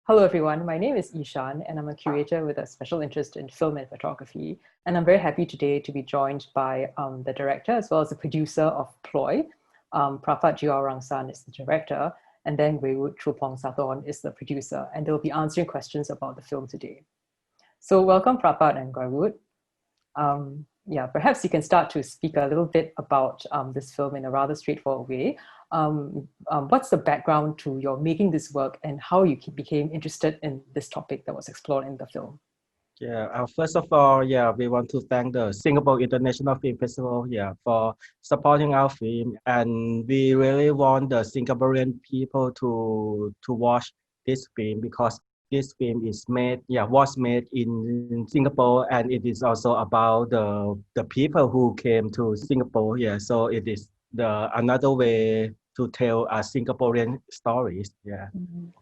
Hello, everyone. My name is Ishan, and I'm a curator with a special interest in film and photography. And I'm very happy today to be joined by the director as well as the producer of Ploy. Prapat Jiwarangsan is the director, and then Weiwood Trupong Sathorn is the producer, and they'll be answering questions about the film today. So welcome, Prapat and Weiwood. Perhaps you can start to speak a little bit about this film in a rather straightforward way. What's the background to your making this work and how you became interested in this topic that was explored in the film? First of all, we want to thank the Singapore International Film Festival, for supporting our film, and we really want the Singaporean people to watch this film because this film was made in Singapore, and it is also about the people who came to Singapore. So it is another way to tell Singaporean stories.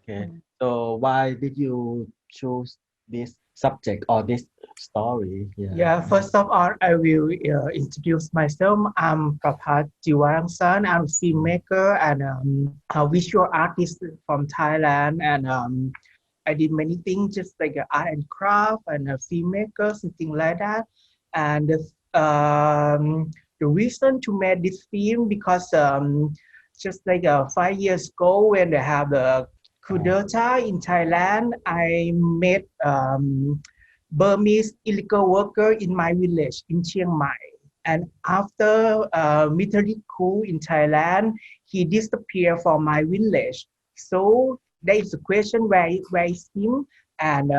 Okay. So why did you choose this subject or this story? First of all, I will introduce myself. I'm Prapat Jiwarangsan. I'm a filmmaker and a visual artist from Thailand. And I did many things just like art and craft and a filmmaker, something like that. And the reason to make this film because just like 5 years ago when they have the coup d'etat in Thailand, I met Burmese illegal worker in my village in Chiang Mai. And after military coup in Thailand, he disappeared from my village. So there is a question where is him? And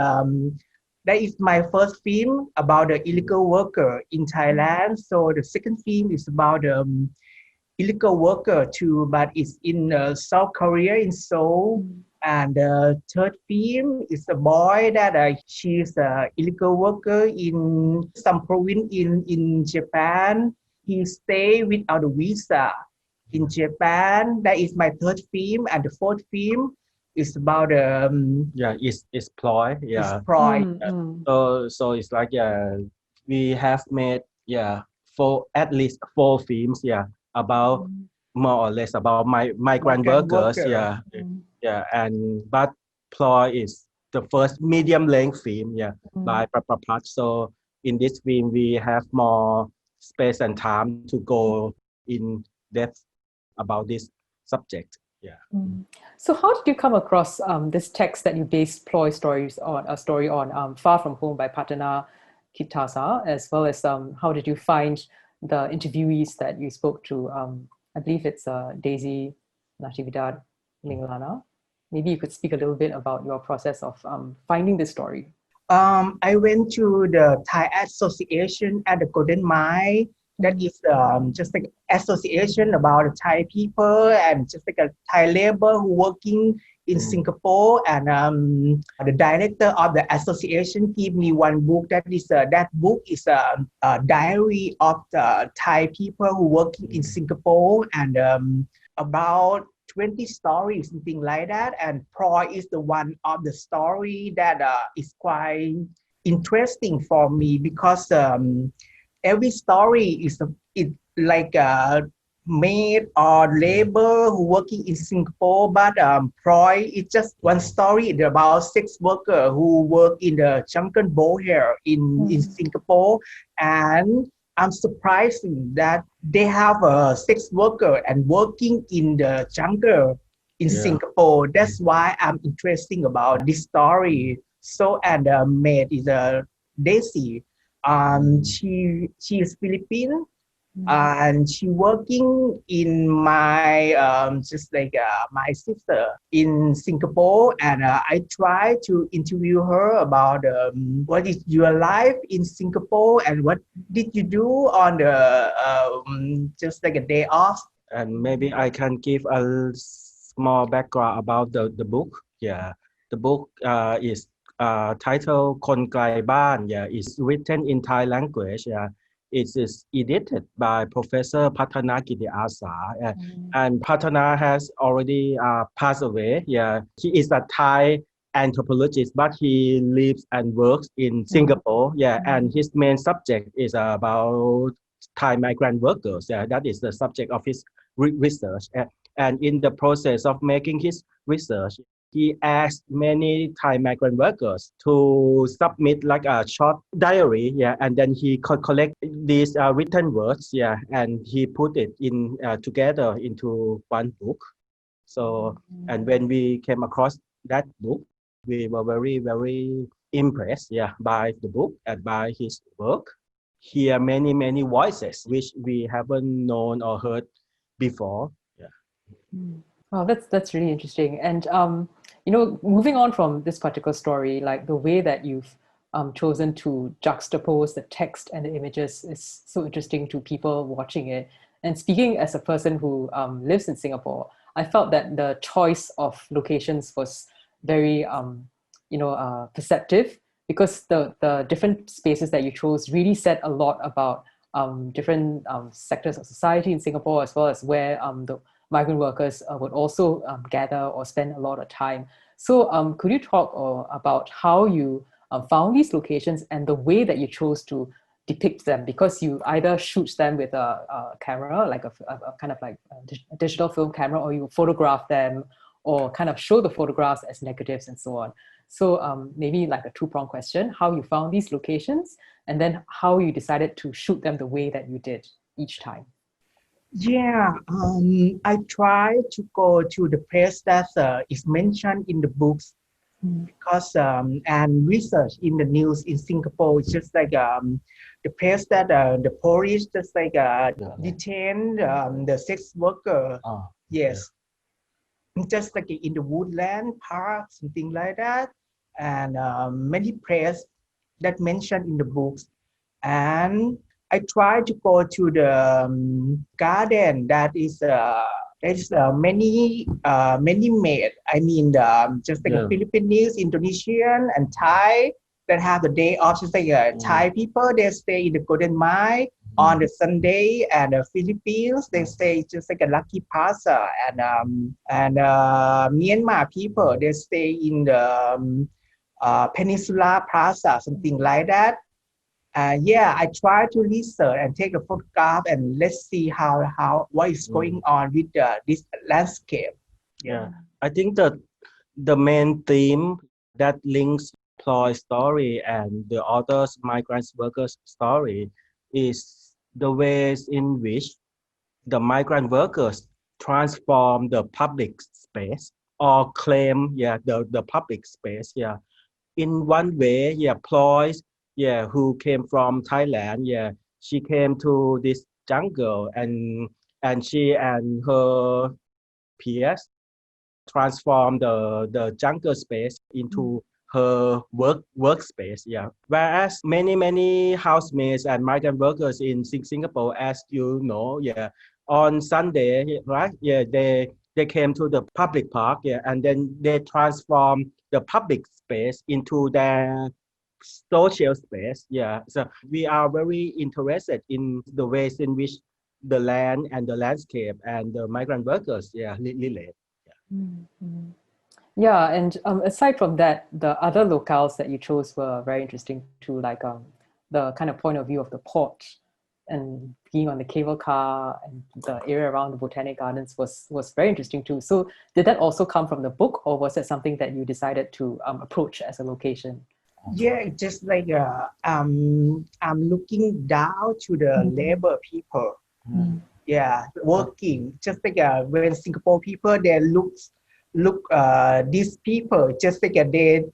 that is my first film about the illegal worker in Thailand. So the second film is about illegal worker too, but it's in South Korea in Seoul. And the third film is a boy that she's an illegal worker in some province in Japan. He stay without a visa in Japan. That is my third film. And the fourth film is about it's Ploy. It's Ploy. So it's like we have made at least 4 films about more or less about migrant workers. But Ploy is the first medium length film by Prapat. So in this film we have more space and time to go in depth about this subject. So how did you come across this text that you based Ploy stories on, a story on, Far From Home by Patana Kitasa, as well as how did you find the interviewees that you spoke to? I believe it's Daisy Natividad Minglana. Maybe you could speak a little bit about your process of finding this story. I went to the Thai Association at the Golden Mile. That is just like association about the Thai people and just like a Thai labor who working in Singapore. And the director of the association gave me one book. That book is a diary of the Thai people who working in Singapore and about 20 stories, something like that. And Ploy is the one of the story that is quite interesting for me because every story is like maid or labor who working in Singapore, but Ploy is just one story about 6 workers who work in the jungle boher in Singapore. And I'm surprised that they have 6 workers and working in the jungle in Singapore. That's why I'm interested about this story. So, and maid is Daisy. She is Filipino and she working in my just like my sister in Singapore, and I try to interview her about what is your life in Singapore and what did you do on the just like a day off. And maybe I can give a small background about the book. The book is titled Kon Klai Ban. It's written in Thai language. It is edited by Professor Patana Kitiasa. And Patana has already passed away. He is a Thai anthropologist, but he lives and works in Singapore. And his main subject is about Thai migrant workers. That is the subject of his research. And in the process of making his research, he asked many Thai migrant workers to submit like a short diary, yeah, and then he collect these written words, yeah, and he put it in together into one book. So, and when we came across that book, we were very, very impressed, yeah, by the book and by his work. Hear many, many voices which we haven't known or heard before. Yeah. Oh, that's really interesting. And moving on from this particular story, like the way that you've chosen to juxtapose the text and the images is so interesting to people watching it. And speaking as a person who lives in Singapore, I felt that the choice of locations was very perceptive, because the different spaces that you chose really said a lot about different sectors of society in Singapore, as well as where the migrant workers would also gather or spend a lot of time. So could you talk about how you found these locations and the way that you chose to depict them? Because you either shoot them with a camera, like a kind of like a digital film camera, or you photograph them, or kind of show the photographs as negatives and so on. So maybe like a two-pronged question: how you found these locations, and then how you decided to shoot them the way that you did each time. Yeah, I try to go to the place that is mentioned in the books, because and research in the news in Singapore is just like the place that the police just like detain the sex worker. Yes, just like in the woodland park, something like that, and many places that mentioned in the books. And I try to go to the garden that is many made. I mean, just like Philippines, Indonesian, and Thai that have the day off. Just like Thai people, they stay in the Golden Mile on the Sunday, and the Philippines they stay just like a Lucky Plaza, and Myanmar people they stay in the Peninsula Plaza, something like that. Yeah, I try to research and take a photograph, and let's see how what is going on with this landscape. Yeah, I think that the main theme that links Ploy story and the author's migrant workers story is the ways in which the migrant workers transform the public space or claim the public space. Yeah, in one way, Ploy, who came from Thailand, she came to this jungle, and she and her peers transform the jungle space into her workspace. Yeah, whereas many housemates and migrant workers in Singapore, as you know, on Sunday, right, they came to the public park, and then they transform the public space into their social space. Yeah, so we are very interested in the ways in which the land and the landscape and the migrant workers relate. Mm-hmm. Yeah, and aside from that, the other locales that you chose were very interesting too, like the kind of point of view of the port and being on the cable car, and the area around the botanic gardens was very interesting too. So did that also come from the book, or was it something that you decided to approach as a location? Yeah, it's just like I'm looking down to the labor people. Yeah, working just like when Singapore people they look these people just like they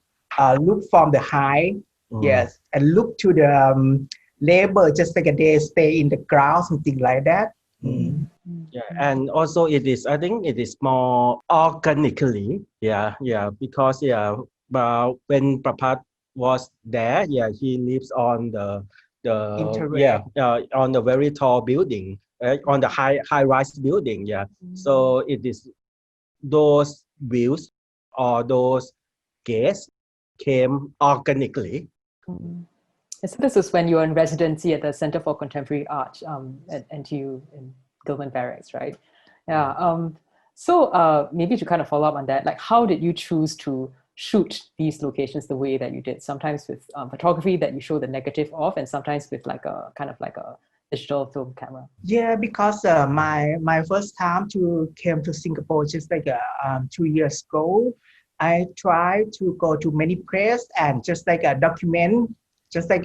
look from the high, yes, and look to the labor just like they stay in the ground, something like that. Yeah, and also I think it is more organically, because but when Prapat was there, he lives on the on the very tall building, on the high rise building, so it is those views or those guests came organically. So this was when you were in residency at the Center for Contemporary Art at NTU in Gilman Barracks, right? Yeah. So maybe to kind of follow up on that, like how did you choose to shoot these locations the way that you did? Sometimes with photography that you show the negative of, and sometimes with like a kind of like a digital film camera. Yeah, because my first time to came to Singapore just like 2 years ago, I try to go to many places and just like a document, just like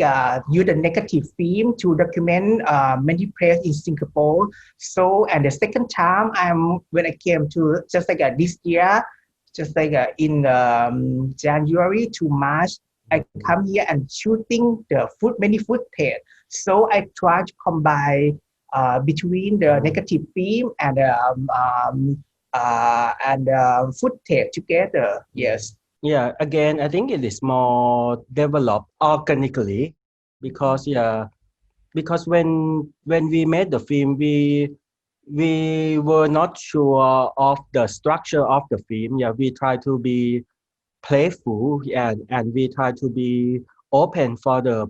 use a negative film to document many places in Singapore. So, and the second time when I came to just like this year, just like in January to March, I come here and shooting the many footage. So I try to combine between the negative film and footage together. Yes. Yeah, again, I think it is more developed organically because because when we made the film, we were not sure of the structure of the film. Yeah, we try to be playful and we try to be open for the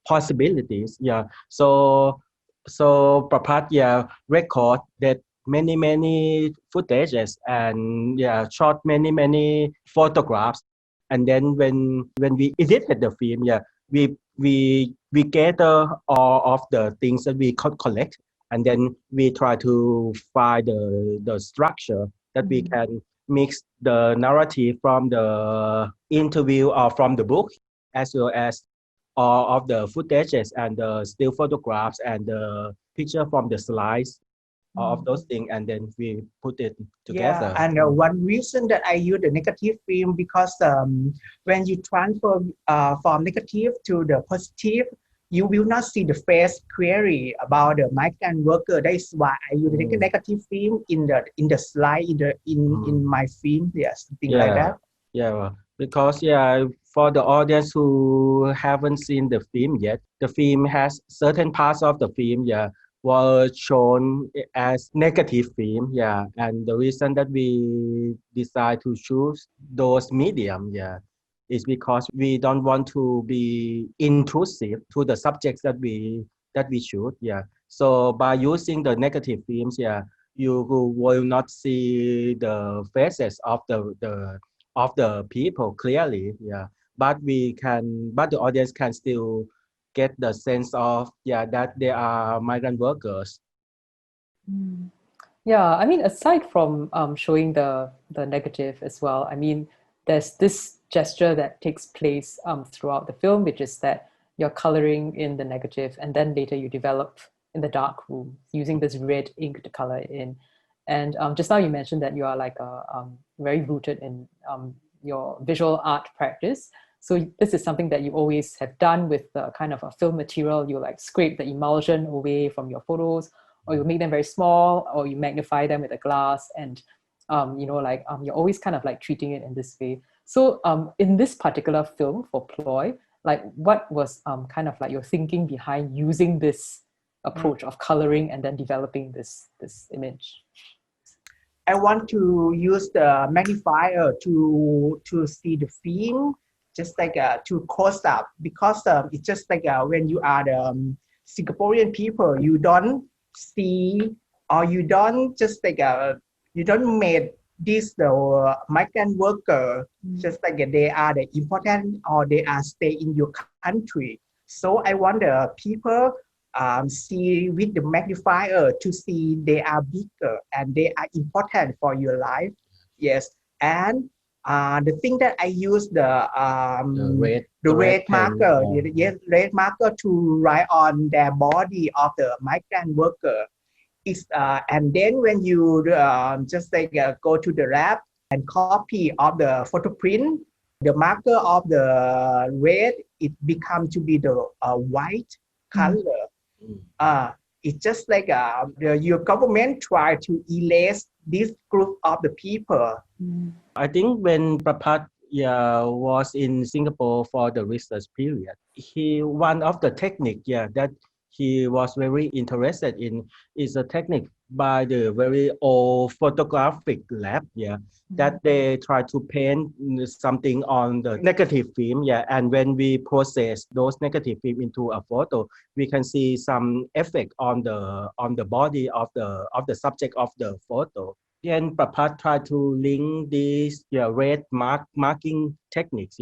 possibilities. Yeah, so Prapat record that many footages and shot many photographs, and then when we edited the film, we gather all of the things that we could collect, and then we try to find the structure that we can mix the narrative from the interview or from the book, as well as all of the footages and the still photographs and the picture from the slides, all of those things, and then we put it Yeah, together. and one reason that I use the negative film because when you transfer from negative to the positive, you will not see the face query about the migrant worker. That is why I use the negative film in the slide in my film. Yes, something like that. Yeah, because for the audience who haven't seen the film yet, the film has certain parts of the film, were shown as negative film, and the reason that we decide to choose those medium, is because we don't want to be intrusive to the subjects that we shoot, So by using the negative films, you will not see the faces of the people clearly, but the audience can still get the sense of that they are migrant workers. Yeah, I mean, aside from showing the negative as well, I mean, there's this gesture that takes place throughout the film, which is that you're coloring in the negative, and then later you develop in the dark room using this red ink to color in. And just now you mentioned that you are like very rooted in your visual art practice. So this is something that you always have done with the kind of a film material. You like scrape the emulsion away from your photos, or you make them very small, or you magnify them with a glass, and you're always kind of like treating it in this way. So in this particular film for Ploy, like what was kind of like your thinking behind using this approach of coloring and then developing this image? I want to use the magnifier to see the film, just like to close up, because it's just like when you are the Singaporean people, you don't see, or you don't just like you don't make this the migrant worker just like they are the important or they are stay in your country. So I want the people see with the magnifier to see they are bigger and they are important for your life. Yes, and the thing that I use the red marker, red marker to write on their body of the migrant worker. Is and then when you just like go to the lab and copy of the photo print, the marker of the red it become to be the white color. It's just like your government try to erase this group of the people. I think when Prapat was in Singapore for the research period, one of the technique that he was very interested in is a technique by the very old photographic lab, that they try to paint something on the negative film, and when we process those negative film into a photo, we can see some effect on the body of the subject of the photo. Then Prapat tried to link these red marking techniques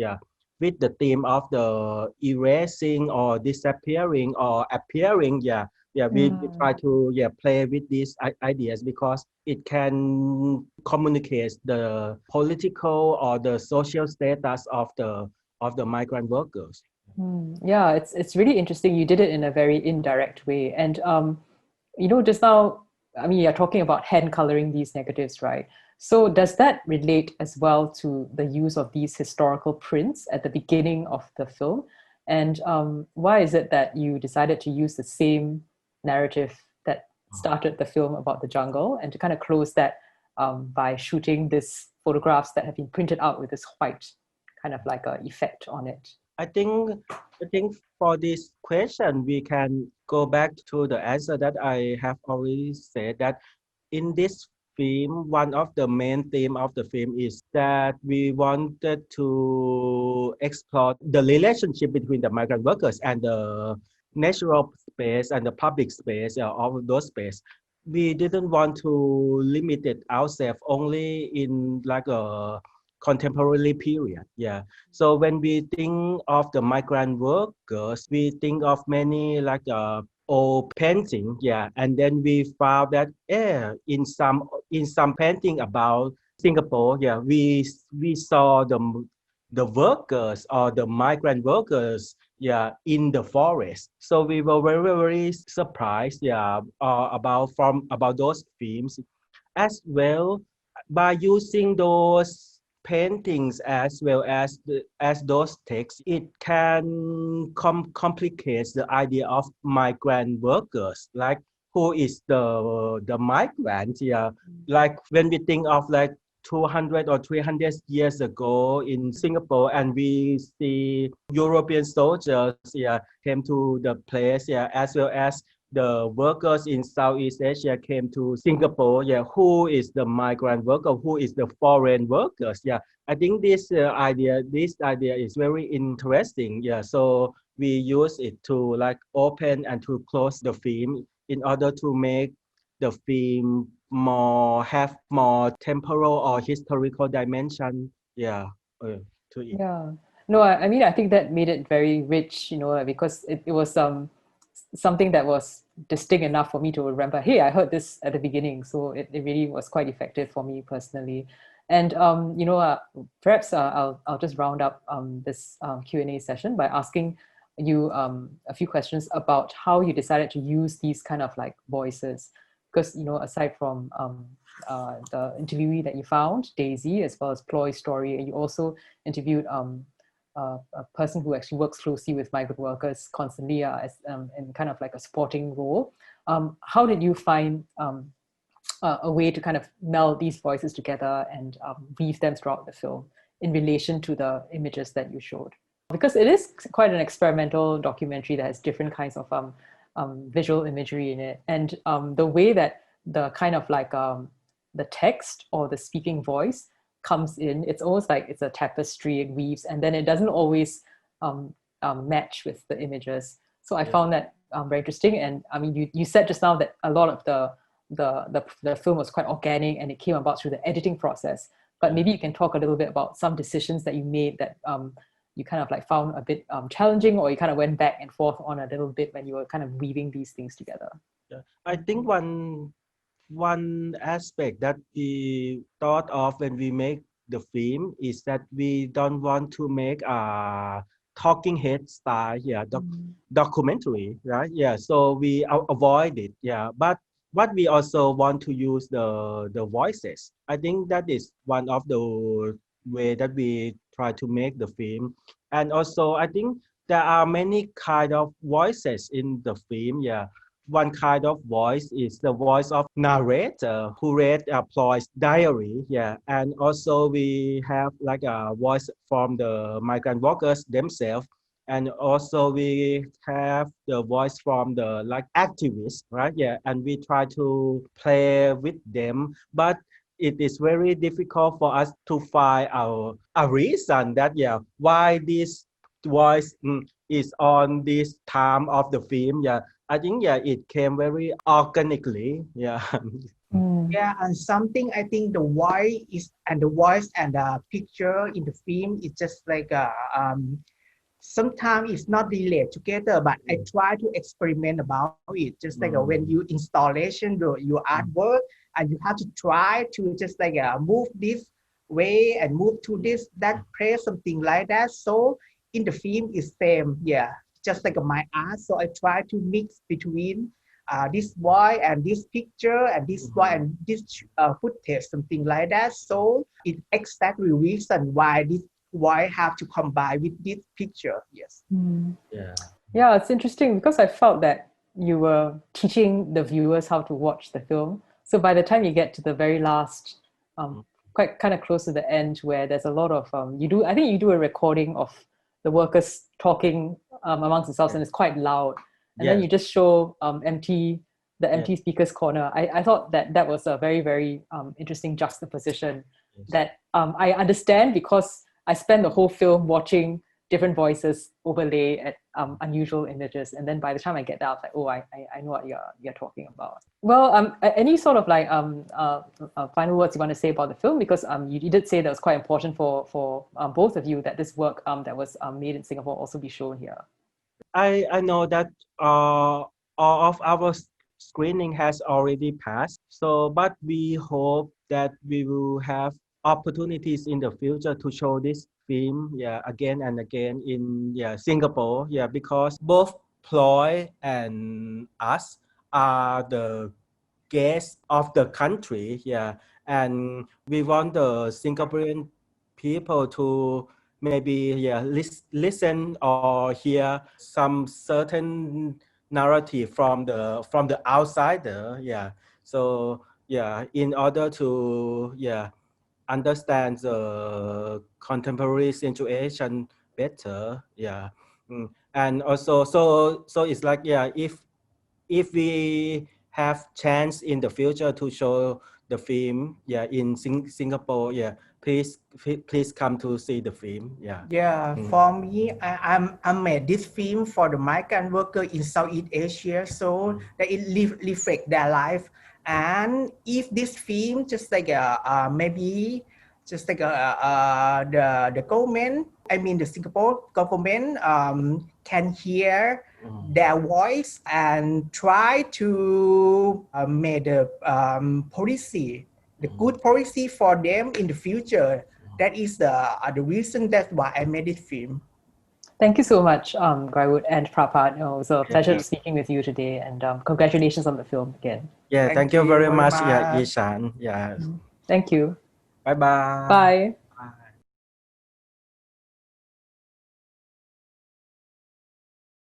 with the theme of the erasing or disappearing or appearing We try to play with these ideas because it can communicate the political or the social status of the migrant workers. Yeah, it's really interesting. You did it in a very indirect way. And just now, I mean, you're talking about hand coloring these negatives, right? So does that relate as well to the use of these historical prints at the beginning of the film? And why is it that you decided to use the same narrative that started the film about the jungle and to kind of close that by shooting these photographs that have been printed out with this white kind of like a effect on it? I think for this question we can go back to the answer that I have already said, that in this film, one of the main theme of the film is that we wanted to explore the relationship between the migrant workers and the natural space and the public space, all of those space. We didn't want to limit it ourselves only in like a contemporary period. So when we think of the migrant workers, we think of many like old painting, and then we found that in some painting about Singapore, we saw the workers or the migrant workers, in the forest. So we were very very surprised, about those themes as well. By using those paintings as well as as those texts, it can complicate the idea of migrant workers, like who is the migrant. Like when we think of like 200 or 300 years ago in Singapore, and we see European soldiers came to the place, as well as the workers in Southeast Asia came to Singapore. Who is the migrant worker? Who is the foreign workers? I think this idea is very interesting. So we use it to like open and to close the film in order to make the film have more temporal or historical dimension. To it. Yeah. No, I mean, I think that made it very rich, because it was something that was distinct enough for me to remember, hey, I heard this at the beginning. So it really was quite effective for me personally. And, perhaps I'll just round up this Q&A session by asking you a few questions about how you decided to use these kind of like voices. Because, aside from the interviewee that you found, Daisy, as well as Ploy's story, you also interviewed a person who actually works closely with migrant workers constantly as in kind of like a supporting role. How did you find a way to kind of meld these voices together and weave them throughout the film in relation to the images that you showed? Because it is quite an experimental documentary that has different kinds of visual imagery in it. And the way that the kind of like the text or the speaking voice comes in, it's almost like it's a tapestry, it weaves, and then it doesn't always match with the images. So I found that very interesting. And I mean, you said just now that a lot of the film was quite organic and it came about through the editing process. But maybe you can talk a little bit about some decisions that you made that you kind of like found a bit challenging, or you kind of went back and forth on a little bit when you were kind of weaving these things together. I think one aspect that we thought of when we make the film is that we don't want to make a talking head style documentary, right? So we avoid it. But what we also want to use the voices. I think that is one of the way that we try to make the film. And also I think there are many kind of voices in the film. One kind of voice is the voice of narrator who read Ploy's diary. And also we have like a voice from the migrant workers themselves. And also we have the voice from the like activists, right? And we try to play with them, but it is very difficult for us to find a reason that why this voice is on this time of the film. I think it came very organically. And something I think the voice and the picture in the film is just like sometimes it's not related together, but I try to experiment about it. Just like when you installation your artwork, and you have to try to just like move this way and move to this that place, something like that. So in the film is same, yeah, just like my art. So I try to mix between this boy and this picture and this boy and this footage, something like that. So it exactly reason why have to combine with this picture. Yes. Yeah, it's interesting because I felt that you were teaching the viewers how to watch the film. So by the time you get to the very last, quite kind of close to the end, where there's a lot of I think you do a recording of the workers talking amongst themselves, and it's quite loud. And then you just show the empty speakers corner. I thought that was a very, very interesting juxtaposition that I understand because I spent the whole film watching different voices overlay at unusual images, and then by the time I get there, I was like, oh, I know what you're talking about. Well, any sort of like final words you want to say about the film, because you did say that was quite important for both of you that this work that was made in Singapore also be shown here. I know that all of our screening has already passed. So, but we hope that we will have opportunities in the future to show this film, again and again in Singapore, because both Ploy and us are the guests of the country, and we want the Singaporean people to maybe listen or hear some certain narrative from the outsider, so in order to understand the contemporary situation better, and also so it's like if we have chance in the future to show the film in Singapore, please come to see the film. For me, I made this film for the migrant worker in Southeast Asia, so that it reflect their life. And if this film just like maybe just like the government, I mean the Singapore government can hear their voice and try to make the policy, the good policy for them in the future. That is the reason that's why I made this film. Thank you so much, Gaiwood and Prapat. It was a pleasure speaking with you today, and congratulations on the film again. Thank you very much, Ishan. Thank you. Bye-bye. Bye.